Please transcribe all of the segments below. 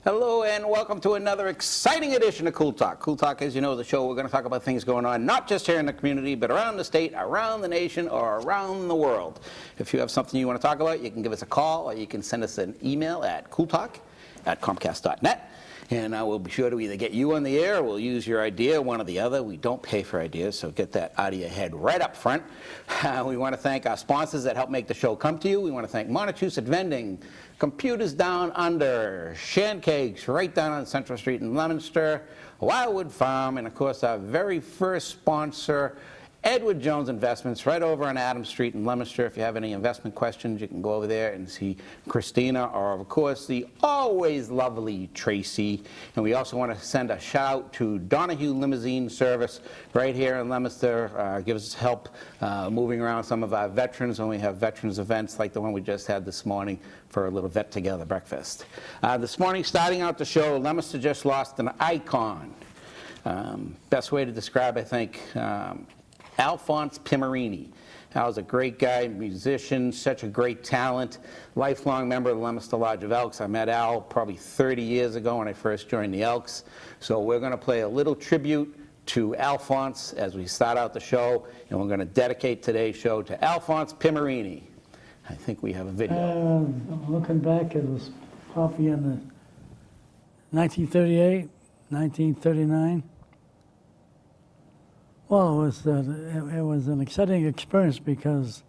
Hello and welcome to another exciting edition of Cool Talk. Cool Talk, as you know, is the show we're going to talk about things going on not just here in the community, but around the state, around the nation, or around the world. If you have something you want to talk about, you can give us a call or you can send us an email at cooltalk@comcast.net. And I will be sure to either get you on the air or we'll use your idea, one or the other. We don't pay for ideas, so get that out of your head right up front. We want to thank our sponsors that help make the show come to you. We want to thank Montechusett Vending, Computers Down Under, Shan Cakes right down on Central Street in Leominster, Wildwood Farm, and of course our very first sponsor, Edward Jones Investments, right over on Adams Street in Leominster. If you have any investment questions, you can go over there and see Christina, or of course the always lovely Tracy. And we also want to send a shout out to Donahue Limousine Service right here in Leominster. Gives us help moving around some of our veterans when we have veterans events like the one we just had this morning for a little Vet Together breakfast. This morning, starting out the show, Leominster just lost an icon. Best way to describe, I think, Alphonse Pimarini. Al's a great guy, musician, such a great talent, lifelong member of the Leominster Lodge of Elks. I met Al probably 30 years ago when I first joined the Elks. So we're going to play a little tribute to Alphonse as we start out the show, and we're going to dedicate today's show to Alphonse Pimarini. I think we have a video. Looking back, it was probably in the 1938, 1939. Well, it was an exciting experience because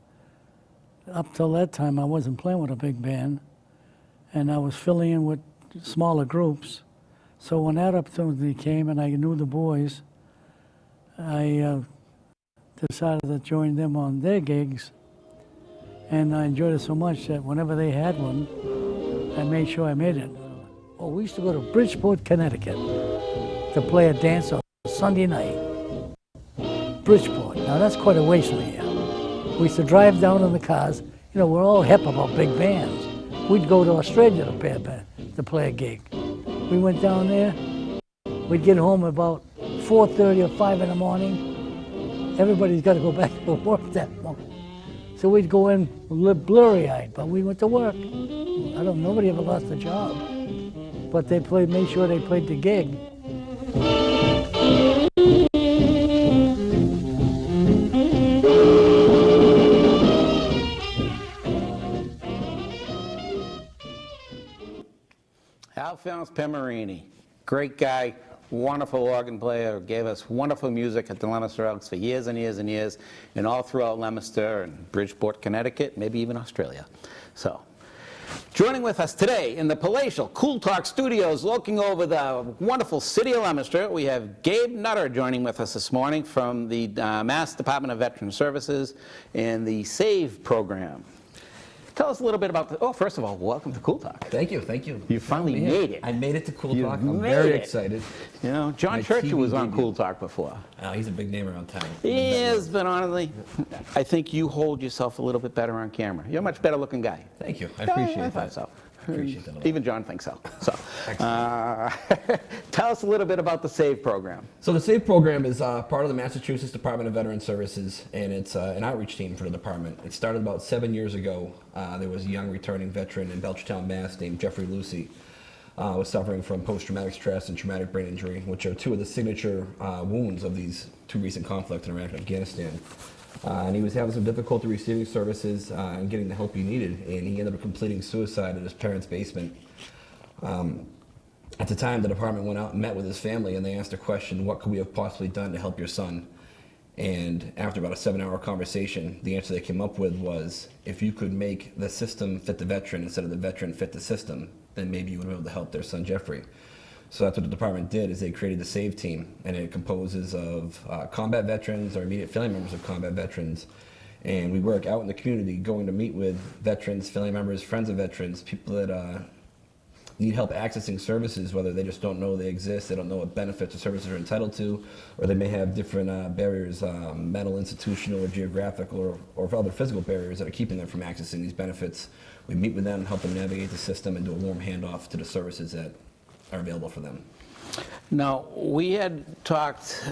up till that time I wasn't playing with a big band, and I was filling in with smaller groups. So when that opportunity came and I knew the boys, I decided to join them on their gigs, and I enjoyed it so much that whenever they had one, I made sure I made it. Well, we used to go to Bridgeport, Connecticut to play a dance on Sunday night. Bridgeport. Now that's quite a ways from here. We used to drive down in the cars. You know, we're all hip about big bands. We'd go to Australia to play a gig. We went down there. We'd get home about 4:30 or 5 in the morning. Everybody's got to go back to work that morning. So we'd go in blurry-eyed, but we went to work. Nobody ever lost a job. But they made sure they played the gig. Alphonse Pimarini, great guy, wonderful organ player, gave us wonderful music at the Leominster Elks for years and years and years, and all throughout Leominster and Bridgeport, Connecticut, maybe even Australia. So, joining with us today in the palatial Cool Talk studios, looking over the wonderful city of Leominster, we have Gabe Nutter joining with us this morning from the Mass Department of Veteran Services and the SAVE program. Tell us a little bit about first of all, welcome to Cool Talk. Thank you, thank you. You finally made it. I made it to Cool Talk. I'm very excited. You know, John Churchill was on Cool Talk before. Oh, he's a big name around town. He is, but honestly, I think you hold yourself a little bit better on camera. You're a much better looking guy. Thank you. I appreciate that. I thought so. Appreciate that a lot. Even John thinks so. So, tell us a little bit about the SAVE program. So the SAVE program is part of the Massachusetts Department of Veteran Services, and it's an outreach team for the department. It started about 7 years ago. There was a young returning veteran in Belchertown, Mass. named Jeffrey Lucy. Was suffering from post-traumatic stress and traumatic brain injury, which are two of the signature wounds of these two recent conflicts in Iraq and Afghanistan. And he was having some difficulty receiving services and getting the help he needed, and he ended up completing suicide in his parents' basement. At the time, the department went out and met with his family, and they asked a question: what could we have possibly done to help your son? And after about a 7-hour conversation, the answer they came up with was, if you could make the system fit the veteran instead of the veteran fit the system, then maybe you would be able to help their son Jeffrey. So that's what the department did, is they created the SAVE team, and it composes of combat veterans or immediate family members of combat veterans. And we work out in the community, going to meet with veterans, family members, friends of veterans, people that need help accessing services, whether they just don't know they exist, they don't know what benefits or services they're entitled to, or they may have different barriers, mental, institutional, or geographical, or other physical barriers that are keeping them from accessing these benefits. We meet with them, help them navigate the system, and do a warm handoff to the services that are available for them. Now, we had talked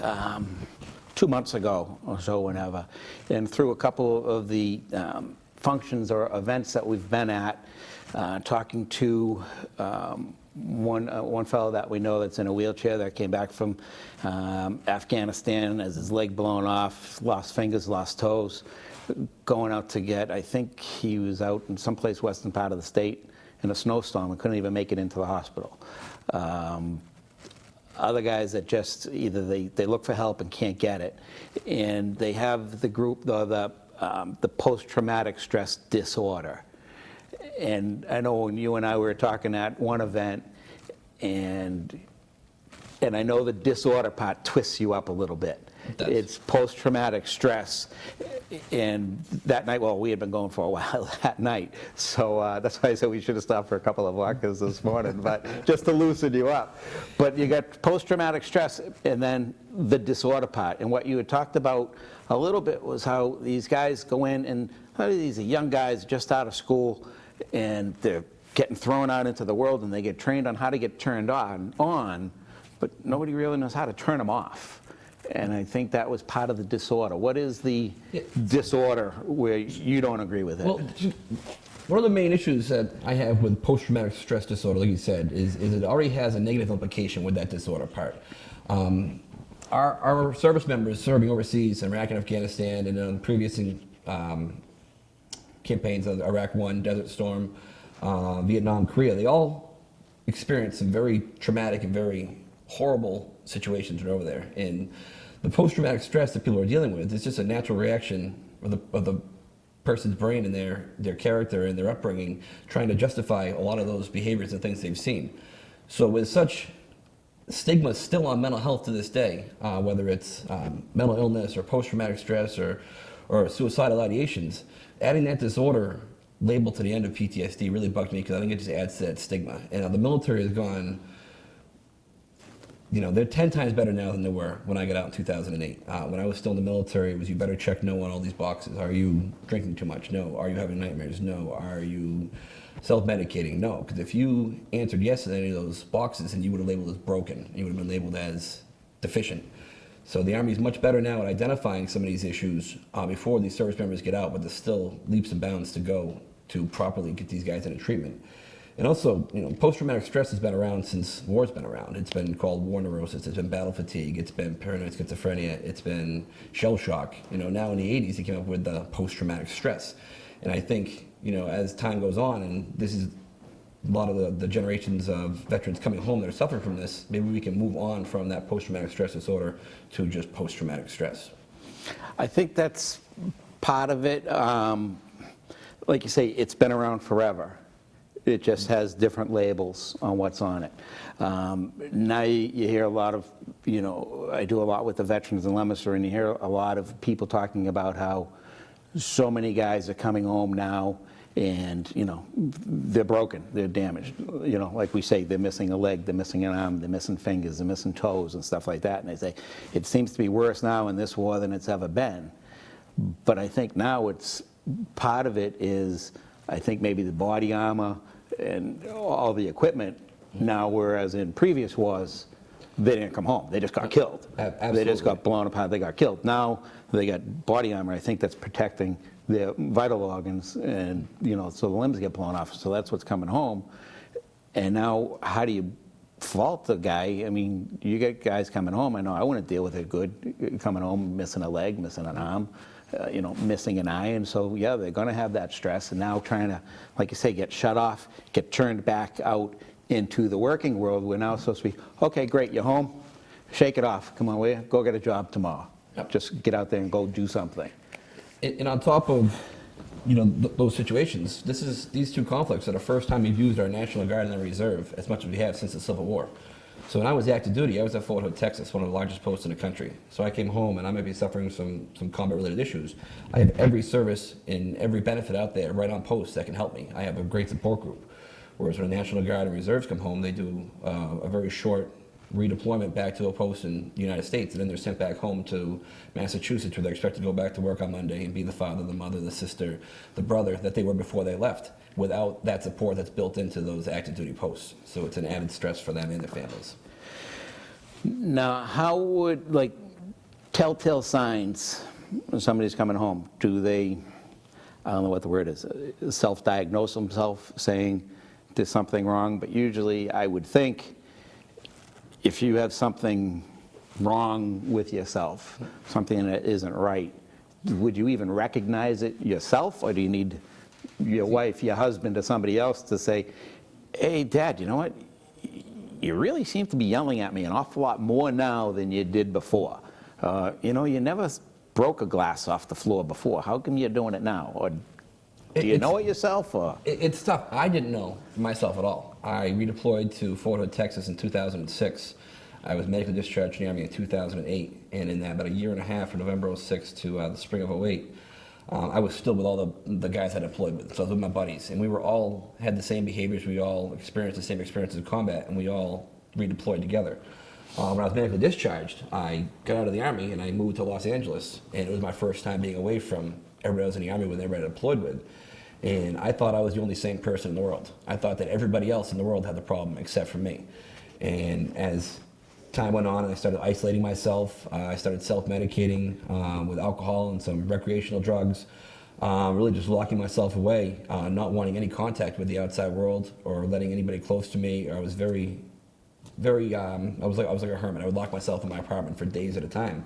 2 months ago or so, whenever, and through a couple of the functions or events that we've been at, talking to one fellow that we know that's in a wheelchair that came back from Afghanistan, has his leg blown off, lost fingers, lost toes, going out to get, I think he was out in someplace western part of the state in a snowstorm and couldn't even make it into the hospital. Other guys that just either they look for help and can't get it, and they have the group, the post-traumatic stress disorder. And I know when you and I were talking at one event, and I know the disorder part twists you up a little bit. It's post-traumatic stress. And that night, well, we had been going for a while that night, so that's why I said we should have stopped for a couple of vodkas this morning, but just to loosen you up. But you got post-traumatic stress and then the disorder part. And what you had talked about a little bit was how these guys go in, and these are young guys just out of school, and they're getting thrown out into the world, and they get trained on how to get turned on, but nobody really knows how to turn them off. And I think that was part of the disorder. What is the disorder where you don't agree with it? Well, one of the main issues that I have with post-traumatic stress disorder, like you said, is it already has a negative implication with that disorder part. Our service members serving overseas in Iraq and Afghanistan and on previous campaigns of Iraq One, Desert Storm, Vietnam, Korea, they all experienced some very traumatic and very horrible situations over there. And the post-traumatic stress that people are dealing with is just a natural reaction of the person's brain and their character and their upbringing, trying to justify a lot of those behaviors and things they've seen. So with such stigma still on mental health to this day, whether it's mental illness or post-traumatic stress or suicidal ideations, adding that disorder label to the end of PTSD really bugged me because I think it just adds to that stigma. And the military has gone, they're 10 times better now than they were when I got out in 2008. When I was still in the military, it was you better check no on all these boxes. Are you drinking too much? No. Are you having nightmares? No. Are you self-medicating? No. Because if you answered yes to any of those boxes, then you would have labeled as broken. You would have been labeled as deficient. So the Army is much better now at identifying some of these issues before these service members get out, but there's still leaps and bounds to go to properly get these guys into treatment. And also, post-traumatic stress has been around since war's been around. It's been called war neurosis, it's been battle fatigue, it's been paranoid schizophrenia, it's been shell shock. Now in the 80s, they came up with the post-traumatic stress. And I think, as time goes on, and this is a lot of the generations of veterans coming home that are suffering from this, maybe we can move on from that post-traumatic stress disorder to just post-traumatic stress. I think that's part of it. Like you say, it's been around forever. It just has different labels on what's on it. Now you hear a lot of, I do a lot with the veterans in Leominster, and you hear a lot of people talking about how so many guys are coming home now and, they're broken, they're damaged. Like we say, they're missing a leg, they're missing an arm, they're missing fingers, they're missing toes and stuff like that. And they say, it seems to be worse now in this war than it's ever been. But I think now part of it is, I think maybe the body armor and all the equipment now, whereas in previous wars, they didn't come home. They just got killed. Absolutely. They just got blown apart. They got killed. Now they got body armor, I think, that's protecting their vital organs, and so the limbs get blown off. So that's what's coming home. And now, how do you fault the guy? I mean, you get guys coming home. I know I wouldn't deal with it good, coming home missing a leg, missing an arm. Missing an eye, and so yeah, they're going to have that stress, and now trying to, like you say, get shut off, get turned back out into the working world. We're now supposed to be, okay, great, you're home, shake it off, come on, will you? Go get a job tomorrow. Yep. Just get out there and go do something. And on top of, those situations, these two conflicts are the first time we've used our National Guard and the Reserve as much as we have since the Civil War. So when I was active duty, I was at Fort Hood, Texas, one of the largest posts in the country. So I came home, and I might be suffering some combat-related issues. I have every service and every benefit out there right on post that can help me. I have a great support group. Whereas when the National Guard and Reserves come home, they do a very short redeployment back to a post in the United States, and then they're sent back home to Massachusetts, where they're expected to go back to work on Monday and be the father, the mother, the sister, the brother that they were before they left, without that support that's built into those active duty posts. So it's an added stress for them and their families. Now, how would, telltale signs when somebody's coming home? Do they, I don't know what the word is, self-diagnose themselves, saying, there's something wrong, but usually I would think if you have something wrong with yourself, something that isn't right, would you even recognize it yourself, or do you need your wife, your husband, or somebody else to say, hey, Dad, you know what? You really seem to be yelling at me an awful lot more now than you did before. You know, you never broke a glass off the floor before. How come you're doing it now? Or do you know it yourself? Or? It's tough. I didn't know myself at all. I redeployed to Fort Hood, Texas in 2006. I was medically discharged from the Army in 2008, and in that about a year and a half, from November '06 to the spring of '08, I was still with all the guys I deployed with. So I was with my buddies, and we were all had the same behaviors. We all experienced the same experiences in combat, and we all redeployed together. When I was medically discharged, I got out of the Army and I moved to Los Angeles, and it was my first time being away from everybody else in the Army with everybody I deployed with. And I thought I was the only sane person in the world. I thought that everybody else in the world had the problem except for me. And as time went on and I started isolating myself, I started self-medicating with alcohol and some recreational drugs, really just locking myself away, not wanting any contact with the outside world or letting anybody close to me. I was very, I was like a hermit. I would lock myself in my apartment for days at a time.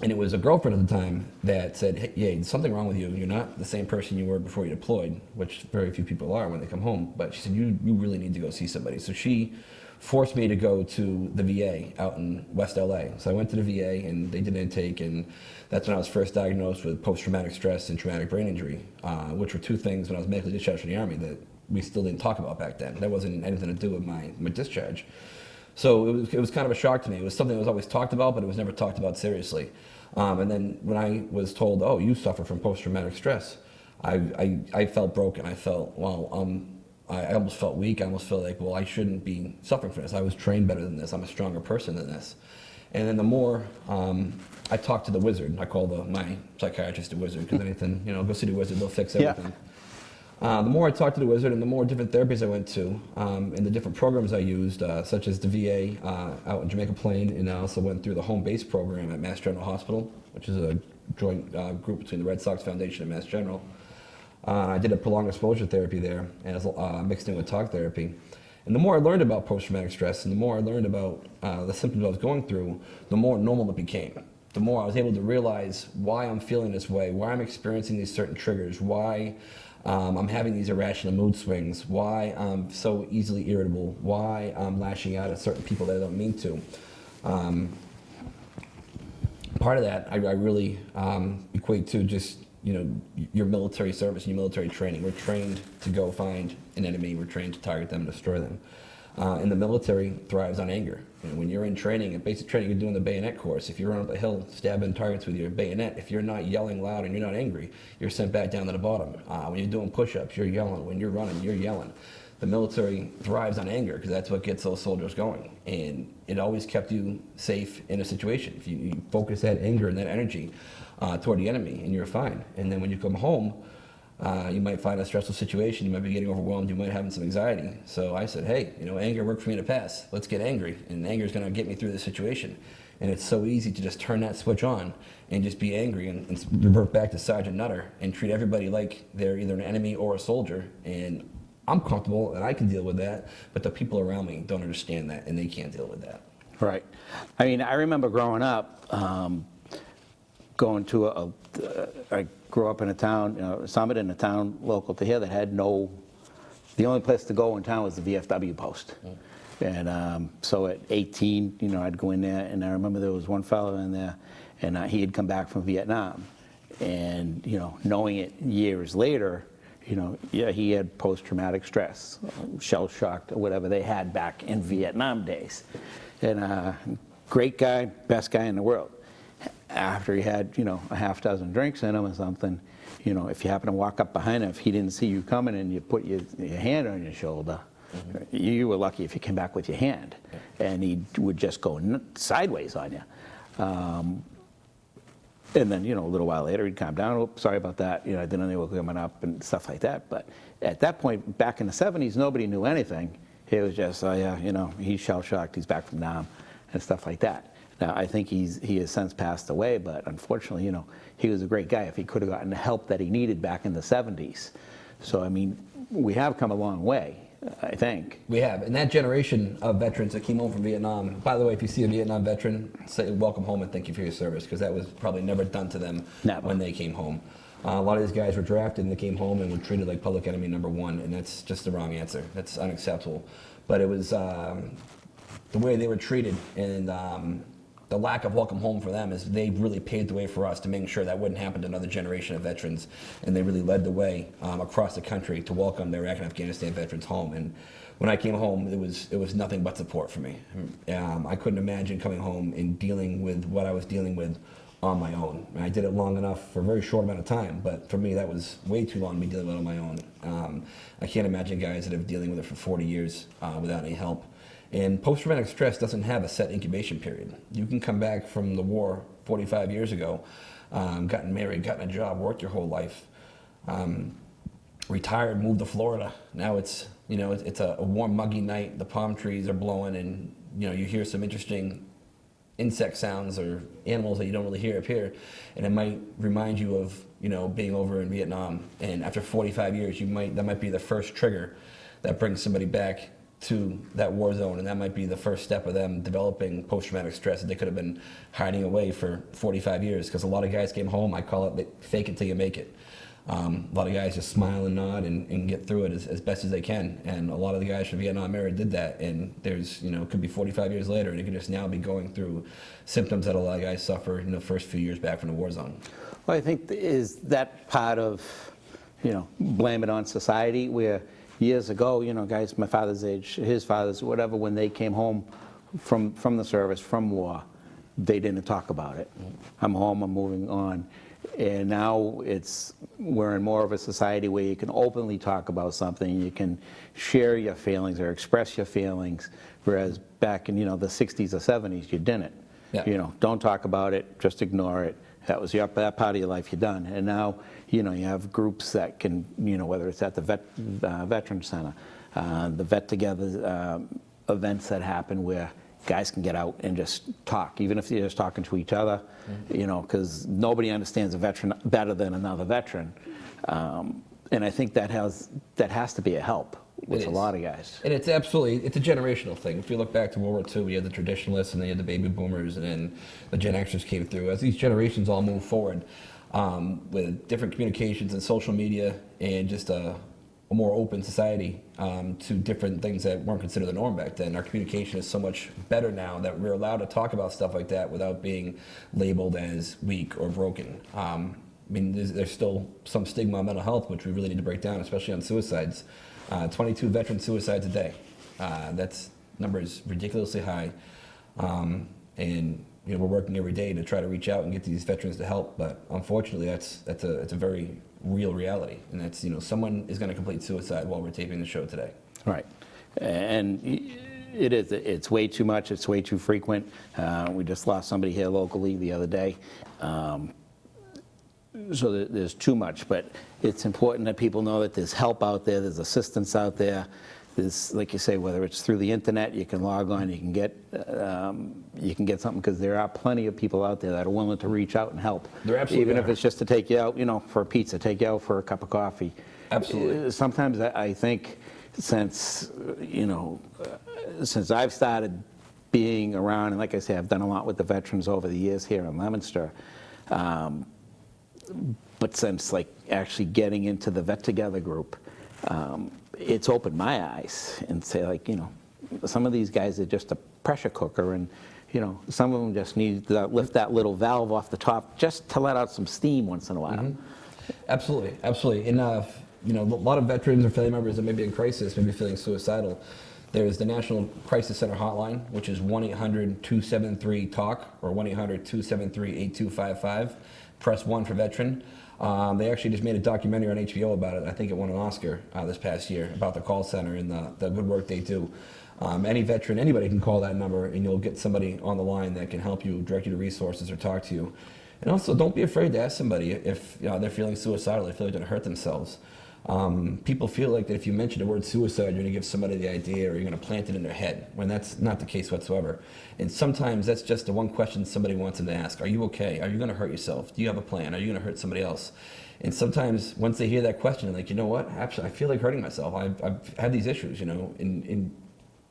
And it was a girlfriend at the time that said, hey, there's something wrong with you. You're not the same person you were before you deployed, which very few people are when they come home. But she said, you really need to go see somebody. So she forced me to go to the VA out in West LA. So I went to the VA and they did an intake, and that's when I was first diagnosed with post-traumatic stress and traumatic brain injury, which were two things when I was medically discharged from the Army that we still didn't talk about back then. That wasn't anything to do with my discharge. So it was kind of a shock to me. It was something that was always talked about, but it was never talked about seriously. And then when I was told, oh, you suffer from post-traumatic stress, I felt broken. I felt, I almost felt weak. I almost felt like, well, I shouldn't be suffering from this. I was trained better than this. I'm a stronger person than this. And then the more I talked to the wizard, I call my psychiatrist a wizard, because anything, go see the wizard, they'll fix everything. Yeah. The more I talked to the wizard and the more different therapies I went to and the different programs I used, such as the VA out in Jamaica Plain, and I also went through the home base program at Mass General Hospital, which is a joint group between the Red Sox Foundation and Mass General. I did a prolonged exposure therapy there, as mixed in with talk therapy. And the more I learned about post-traumatic stress and the more I learned about the symptoms I was going through, the more normal it became. The more I was able to realize why I'm feeling this way, why I'm experiencing these certain triggers, why I'm having these irrational mood swings, why I'm so easily irritable, why I'm lashing out at certain people that I don't mean to. Part of that I really equate to just your military service and your military training. We're trained to go find an enemy. We're trained to target them, destroy them. And the military thrives on anger. When you're in training, in basic training, you're doing the bayonet course. If you're on up a hill stabbing targets with your bayonet, if you're not yelling loud and you're not angry, you're sent back down to the bottom. When you're doing push-ups, you're yelling. When you're running, you're yelling. The military thrives on anger because that's what gets those soldiers going. And it always kept you safe in a situation. If you focus that anger and that energy toward the enemy, and you're fine. And then when you come home, you might find a stressful situation, you might be getting overwhelmed, you might be having some anxiety. So I said, hey, anger worked for me in the past. Let's get angry, and anger is going to get me through this situation. And it's so easy to just turn that switch on and just be angry and revert back to Sergeant Nutter and treat everybody like they're either an enemy or a soldier. And I'm comfortable and I can deal with that, but the people around me don't understand that and they can't deal with that. Right. I mean, I remember growing up, going to I grew up in a town, Summit, in a town local to here that had the only place to go in town was the VFW post. And so at 18, I'd go in there, and I remember there was one fellow in there, and he had come back from Vietnam. And, knowing it years later, he had post-traumatic stress, shell-shocked, or whatever they had back in Vietnam days. And great guy, best guy in the world. After he had, a half dozen drinks in him or something, if you happen to walk up behind him, if he didn't see you coming and you put your hand on your shoulder, you were lucky if you came back with your hand. And he would just go sideways on you. And then, a little while later, he'd calm down. Oh, sorry about that. I didn't know they were coming up and stuff like that. But at that point, back in the 70s, nobody knew anything. It was just, oh, yeah, he's shell-shocked. He's back from Nam and stuff like that. Now, I think he has since passed away, but unfortunately, he was a great guy if he could have gotten the help that he needed back in the 70s. So, I mean, we have come a long way, I think. We have. And that generation of veterans that came home from Vietnam, by the way, if you see a Vietnam veteran, say welcome home and thank you for your service, because that was probably never done to them when they came home. A lot of these guys were drafted and they came home and were treated like public enemy number one, and that's just the wrong answer. That's unacceptable. But it was the way they were treated, and the lack of welcome home for them is they really paved the way for us to make sure that wouldn't happen to another generation of veterans, and they really led the way across the country to welcome their Iraq and Afghanistan veterans home. And when I came home, it was nothing but support for me. I couldn't imagine coming home and dealing with what I was dealing with on my own. I did it long enough for a very short amount of time, but for me that was way too long to be dealing with it on my own. I can't imagine guys that have been dealing with it for 40 years without any help. And post-traumatic stress doesn't have a set incubation period. You can come back from the war 45 years ago, gotten married, gotten a job, worked your whole life, retired, moved to Florida. Now it's a warm, muggy night. The palm trees are blowing, and you hear some interesting insect sounds or animals that you don't really hear up here, and it might remind you of being over in Vietnam. And after 45 years, that might be the first trigger that brings somebody back to that war zone, and that might be the first step of them developing post-traumatic stress that they could have been hiding away for 45 years. Because a lot of guys came home, I call it fake it till you make it. A lot of guys just smile and nod and get through it as best as they can. And a lot of the guys from Vietnam era did that. And there's, it could be 45 years later, and you could just now be going through symptoms that a lot of guys suffer in the first few years back from the war zone. Well, I think is that part of, blame it on society, where years ago, guys my father's age, his father's, whatever, when they came home from the service, from war, they didn't talk about it. I'm home, I'm moving on. And now we're in more of a society where you can openly talk about something, you can share your feelings or express your feelings, whereas back in, the 60s or 70s, you didn't. Yeah. Don't talk about it, just ignore it. That was that part of your life, you're done. And now, you have groups that can, whether it's at the Veteran Center, the Vet Together events that happen where guys can get out and just talk, even if they're just talking to each other, because nobody understands a veteran better than another veteran. And I think that has to be a help with a lot of guys. And it's a generational thing. If you look back to World War II, we had the traditionalists and then you had the baby boomers, and then the Gen Xers came through. As these generations all move forward with different communications and social media and just a more open society to different things that weren't considered the norm back then. Our communication is so much better now that we're allowed to talk about stuff like that without being labeled as weak or broken. There's still some stigma on mental health, which we really need to break down, especially on suicides. 22 veteran suicides a day. That's number is ridiculously high. And we're working every day to try to reach out and get these veterans to help, but unfortunately it's a very real reality, and that's someone is going to complete suicide while we're taping the show today. Right, and it's way too much. It's way too frequent. We just lost somebody here locally the other day, so there's too much. But it's important that people know that there's help out there. There's assistance out there. There's, like you say, whether it's through the internet, you can log on, you can get something, because there are plenty of people out there that are willing to reach out and help. There absolutely Even are. if it's just to take you out, for a pizza, take you out for a cup of coffee. Absolutely. Sometimes I think since I've started being around, and like I say, I've done a lot with the veterans over the years here in Leominster, but since actually getting into the Vet Together group, it's opened my eyes and say, some of these guys are just a pressure cooker, and some of them just need to lift that little valve off the top just to let out some steam once in a while. Mm-hmm. Absolutely. And a lot of veterans or family members that may be in crisis, maybe feeling suicidal. There's the National Crisis Center hotline, which is 1-800-273-TALK or 1-800-273-8255. Press 1 for veteran. They actually just made a documentary on HBO about it. I think it won an Oscar this past year about the call center and the good work they do. Any veteran, anybody can call that number, and you'll get somebody on the line that can help you, direct you to resources, or talk to you. And also, don't be afraid to ask somebody if they're feeling suicidal, they feel like they're going to hurt themselves. People feel like that if you mention the word suicide, you're going to give somebody the idea, or you're going to plant it in their head, when that's not the case whatsoever. And sometimes that's just the one question somebody wants them to ask. Are you okay? Are you going to hurt yourself? Do you have a plan? Are you going to hurt somebody else? And sometimes once they hear that question, they're like, you know what? Actually, I feel like hurting myself. I've had these issues, and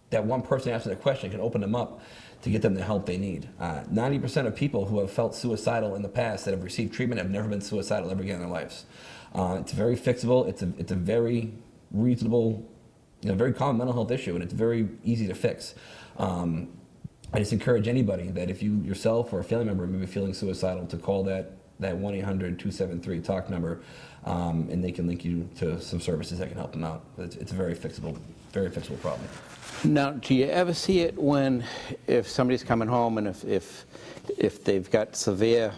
that one person asking that question can open them up to get them the help they need. 90% of people who have felt suicidal in the past that have received treatment have never been suicidal ever again in their lives. It's very fixable. It's a very reasonable, very common mental health issue, and it's very easy to fix. I just encourage anybody that if you yourself or a family member may be feeling suicidal to call that 1-800-273-TALK number, and they can link you to some services that can help them out. It's a very fixable problem. Now, do you ever see it if somebody's coming home and if they've got severe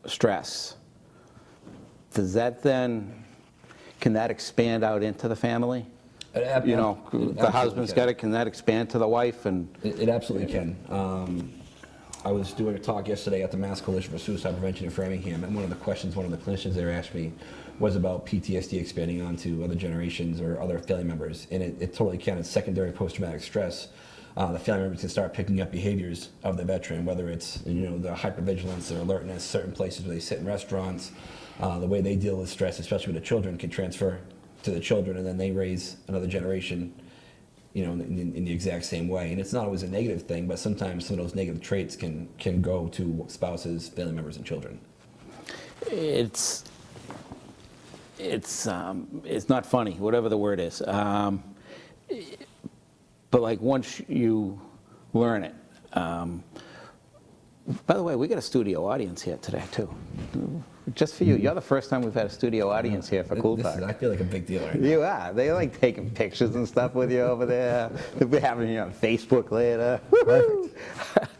stress, can that expand out into the family? The husband's got it, can that expand to the wife? And it absolutely can. I was doing a talk yesterday at the Mass Coalition for Suicide Prevention in Framingham, and one of the questions one of the clinicians there asked me was about PTSD expanding onto other generations or other family members, and it totally can. It's secondary post-traumatic stress. The family members can start picking up behaviors of the veteran, whether it's the hypervigilance, their alertness, certain places where they sit in restaurants, the way they deal with stress, especially with the children, can transfer to the children, and then they raise another generation in the exact same way. And it's not always a negative thing, but sometimes some of those negative traits can go to spouses, family members, and children. It's not funny, whatever the word is. But like once you learn it. By the way, we got a studio audience here today too. Just for you. You're the first time we've had a studio audience here for Cool Talk. I feel like a big deal right now. You are. They like taking pictures and stuff with you over there. They'll be having you on Facebook later.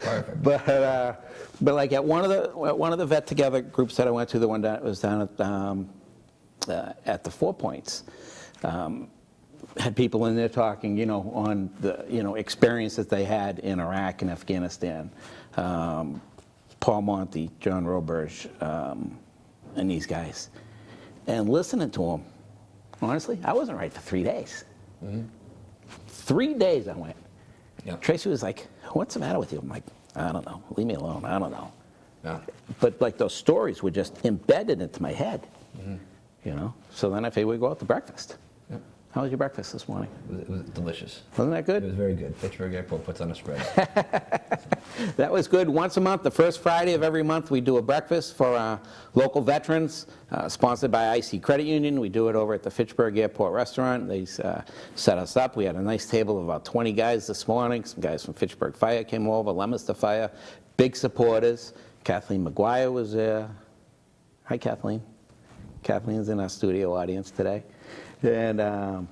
Perfect. But like at one of the Vet Together groups that I went to, the one that was down at the 4 Points, had people in there talking, on the experiences they had in Iraq and Afghanistan. Paul Monty, John Roberge, and these guys, and listening to them. Honestly, I wasn't right for 3 days. Mm-hmm. 3 days I went. Yep. Tracy was like, "What's the matter with you?" I'm like, "I don't know. Leave me alone. I don't know." Yeah. But like those stories were just embedded into my head. Mm-hmm. So then I figured we'd go out to breakfast. Yep. How was your breakfast this morning? It was delicious. Wasn't that good? It was very good. Pittsburgh Airport puts on a spread. That was good. Once a month, the first Friday of every month, we do a breakfast for local veterans, sponsored by IC Credit Union. We do it over at the Fitchburg Airport restaurant. They set us up. We had a nice table of about 20 guys this morning. Some guys from Fitchburg Fire came over, Leominster Fire, big supporters. Kathleen McGuire was there. Hi, Kathleen. Kathleen's in our studio audience today. And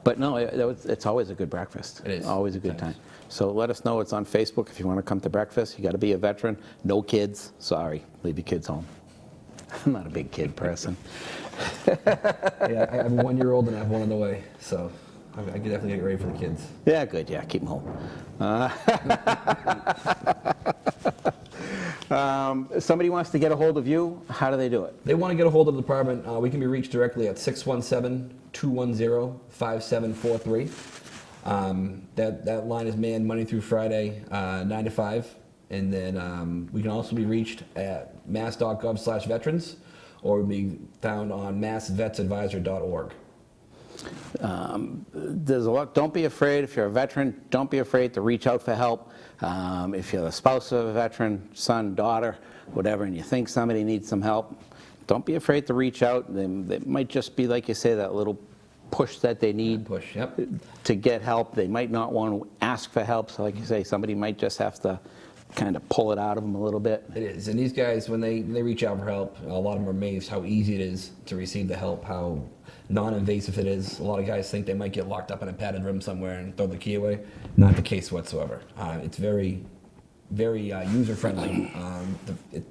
but no, it's always a good breakfast. It is. Always a good time. So let us know. It's on Facebook if you want to come to breakfast. You got to be a veteran. No kids. Sorry, leave your kids home. I'm not a big kid person. Yeah, I have a 1-year-old and I have one on the way, so I can definitely get ready for the kids. Yeah, good. Yeah, keep them home. Somebody wants to get a hold of you. How do they do it? They want to get a hold of the department. We can be reached directly at 617-210-5743. That line is manned Monday through Friday, 9 to 5. And then we can also be reached at mass.gov/veterans, or be found on massvetsadvisor.org. There's a lot. Don't be afraid. If you're a veteran, don't be afraid to reach out for help. If you're the spouse of a veteran, son, daughter, whatever, and you think somebody needs some help, don't be afraid to reach out. They might just be, like you say, that little push that they need to get help. They might not want to ask for help. So like you say, somebody might just have to kind of pull it out of them a little bit. It is. And these guys, when they reach out for help, a lot of them are amazed how easy it is to receive the help, how non-invasive it is. A lot of guys think they might get locked up in a padded room somewhere and throw the key away. Not the case whatsoever. It's very, very user-friendly. It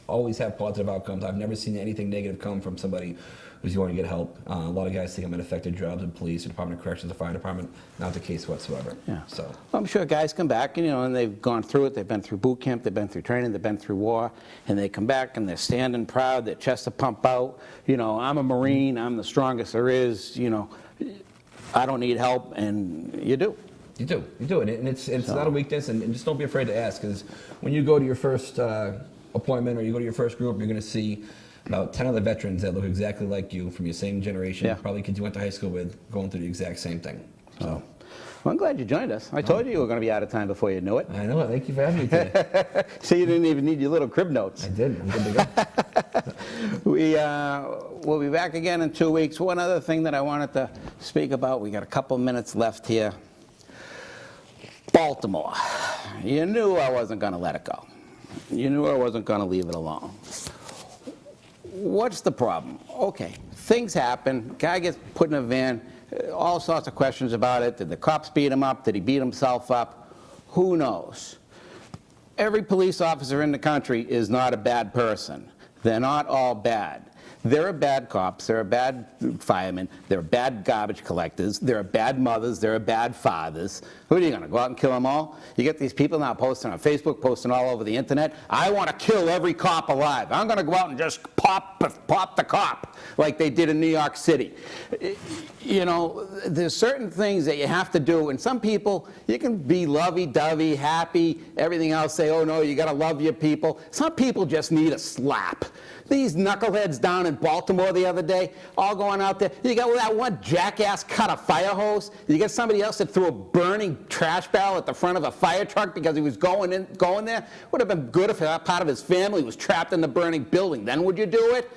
always have positive outcomes. I've never seen anything negative come from somebody who's going to get help. A lot of guys think I'm in affected jobs in police, or Department of Corrections, or Fire Department. Not the case whatsoever. Yeah. So I'm sure guys come back, and they've gone through it. They've been through boot camp. They've been through training. They've been through war, and they come back and they're standing proud. Their chests are pumped out. I'm a Marine. I'm the strongest there is. I don't need help, and you do. You do, and it's not a weakness, and just don't be afraid to ask, because when you go to your first appointment or you go to your first group, you're going to see about 10 other veterans that look exactly like you from your same generation, Yeah. probably kids you went to high school with, going through the exact same thing. So, Well, I'm glad you joined us. I told you were going to be out of time before you knew it. I know it. Thank you for having me today. So you didn't even need your little crib notes. I did. I'm good to go. We'll be back again in 2 weeks. One other thing that I wanted to speak about, we got a couple minutes left here. Baltimore. You knew I wasn't going to let it go. You knew I wasn't going to leave it alone. What's the problem? Okay, things happen. Guy gets put in a van. All sorts of questions about it. Did the cops beat him up? Did he beat himself up? Who knows? Every police officer in the country is not a bad person. They're not all bad. There are bad cops, there are bad firemen, there are bad garbage collectors, there are bad mothers, there are bad fathers. Who are you going to go out and kill them all? You get these people now posting on Facebook, posting all over the internet, I want to kill every cop alive. I'm going to go out and just pop the cop like they did in New York City. You know, there's certain things that you have to do, and some people, you can be lovey-dovey, happy, everything else, say, oh no, you got to love your people. Some people just need a slap. These knuckleheads down in Baltimore the other day, all going out there. You got that one jackass cut a fire hose. You got somebody else that threw a burning trash barrel at the front of a fire truck because he was going there. Would have been good if that part of his family was trapped in the burning building. Then would you do it?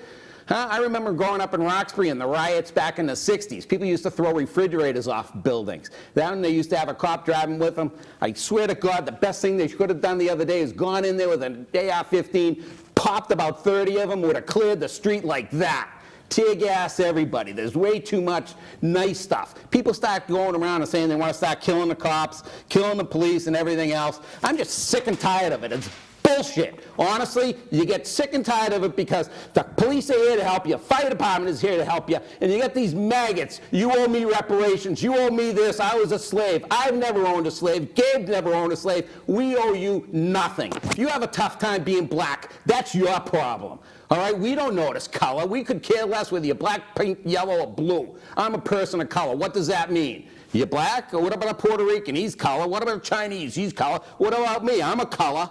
Huh? I remember growing up in Roxbury in the riots back in the 60s. People used to throw refrigerators off buildings. Then they used to have a cop driving with them. I swear to God, the best thing they could have done the other day is gone in there with an AR-15, popped about 30 of them, would have cleared the street like that. Tear gas everybody. There's way too much nice stuff. People start going around and saying they want to start killing the cops, killing the police and everything else. I'm just sick and tired of it. It's bullshit. Honestly, you get sick and tired of it because the police are here to help you, fire department is here to help you, and you get these maggots. You owe me reparations. You owe me this. I was a slave. I've never owned a slave. Gabe never owned a slave. We owe you nothing. If you have a tough time being black, that's your problem. All right, we don't notice color. We could care less whether you're black, pink, yellow, or blue. I'm a person of color. What does that mean? You're black? Or what about a Puerto Rican? He's color. What about a Chinese? He's color. What about me? I'm a color.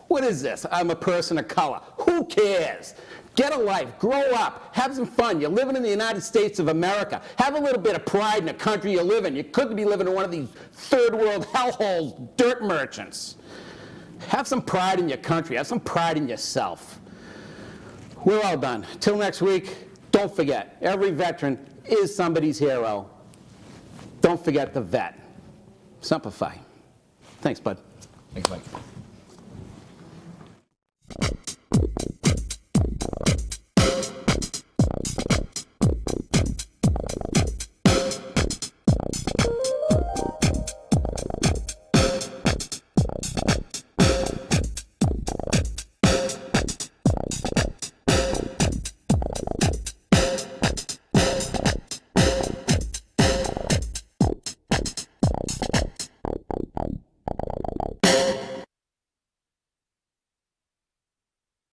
What is this? I'm a person of color. Who cares? Get a life. Grow up. Have some fun. You're living in the United States of America. Have a little bit of pride in the country you live in. You couldn't be living in one of these third world hellholes, dirt merchants. Have some pride in your country. Have some pride in yourself. We're all done. Till next week, don't forget, every veteran is somebody's hero. Don't forget the vet. Simplify. Thanks, bud. Thanks, Mike.